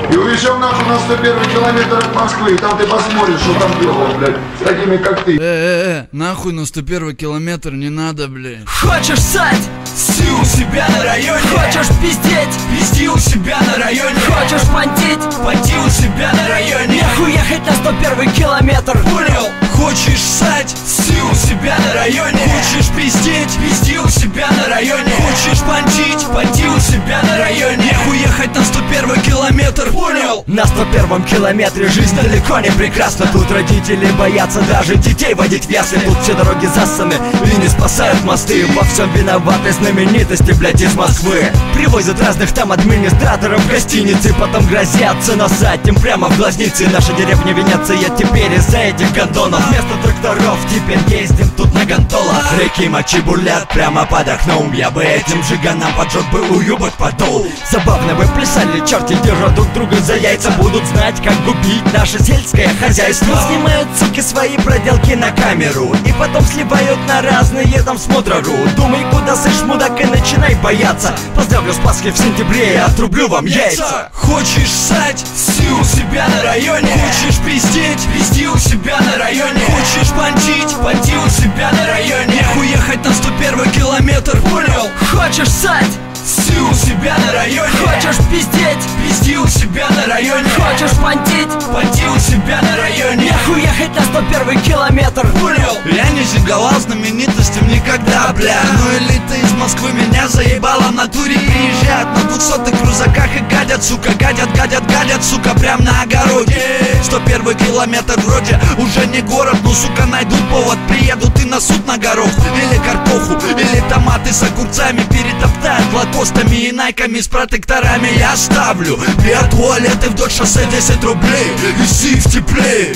И увезем нашу на 101 километр от Москвы. И там ты посмотришь, что там делают, блядь, с такими, как ты. Нахуй на 101 километр не надо, блядь. Хочешь ссать? Сси у себя на районе. Хочешь пиздеть? Пизди у себя на районе. Хочешь понтить? Понти у себя на районе. Нахуй ехать на 101 километр. Понял? Хочешь ссать? Сси у себя на районе. Хочешь пиздеть? Пизди у себя на районе. Хочешь понтить? Понти у себя на районе. Нахуй ехать на 101 километр. Понял? На 101 километре жизнь далеко не прекрасна. Тут родители боятся даже детей водить в ясли. Тут все дороги засаны и не спасают мосты. Во всем виноваты знаменитости, блядь, из Москвы. Привозят разных там администраторов в гостиницы. Потом грозятся насать им прямо в глазницы. Наша деревня Венеция теперь из-за этих гондонов. Вместо тракторов теперь ездим тут на гонтолах. Реки мочи бурлят прямо под окном. Я бы этим жиганам поджег бы уюбок подол. Забавно бы плясали черти, держат друг друга за яйца. Будут знать, как губить наше сельское хозяйство. Снимают, суки, свои проделки на камеру и потом сливают на разные там смотрору. Думай, куда сышь, мудак, и начинай бояться. Поздравлю с Пасхой в сентябре, я отрублю вам яйца. Хочешь ссать? Сси у себя на районе. Хочешь пиздеть? Пизди у себя на районе. Хочешь понтить? Понти у себя на районе. Нахуй ехать на 101 километр. Понял? Хочешь ссать? Сси у себя на районе. Хочешь пиздеть? Пизди у себя на районе. Хочешь понтить? Понти у себя на районе. Нахуй ехать на 101 километр. Понял? Я не сигалал знаменитостям никогда, бля. Но элита из Москвы меня заебала в натуре. Приезжают на 200-х крузаках и гадят, сука. Гадят, сука, прям на огороде. 101 километр вроде уже не город, но, сука, найдут повод. Приедут и насут на горох. Или картоху, или томаты с огурцами. Перетоптают лакостами и найками с протекторами. Я ставлю для туалеты вдоль шоссе 10 рублей. И си в тепле.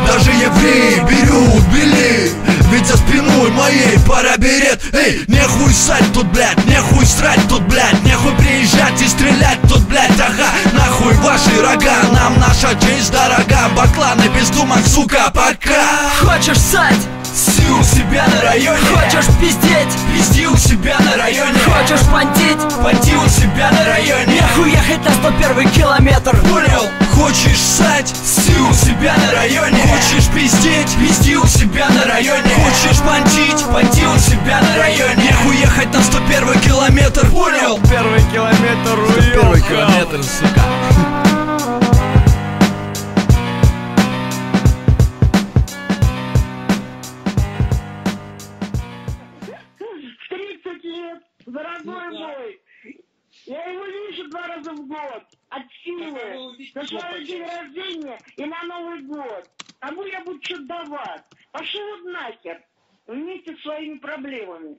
Даже евреи берут билет. Ведь за спиной моей пара берет. Эй, нехуй ссать тут, блядь, нехуй срать тут, блядь. Нехуй приезжать и стрелять тут, блядь, ага. Нахуй ваши рога, нам наша честь дорога. Бакланы без думок, сука, пока. Хочешь ссать? Сси у себя на районе. Хочешь пиздеть? Пизди у себя на районе. Хочешь понтить? Понти у себя на районе. Нахуй ехать на 101 километр. Понял? Хочешь ссать? Сси у себя на районе. Хочешь пиздеть? Пизди у себя на районе. Хочешь понтить? Понти у себя на районе. Нахуй ехать на 101 километр. Понял? 101 километр, 101 километр, сука. Дорогой мой, я его вижу 2 раза в год, от силы, на свой день рождения и на Новый год. Кому я буду что-то давать? Пошел вот нахер, вместе с своими проблемами.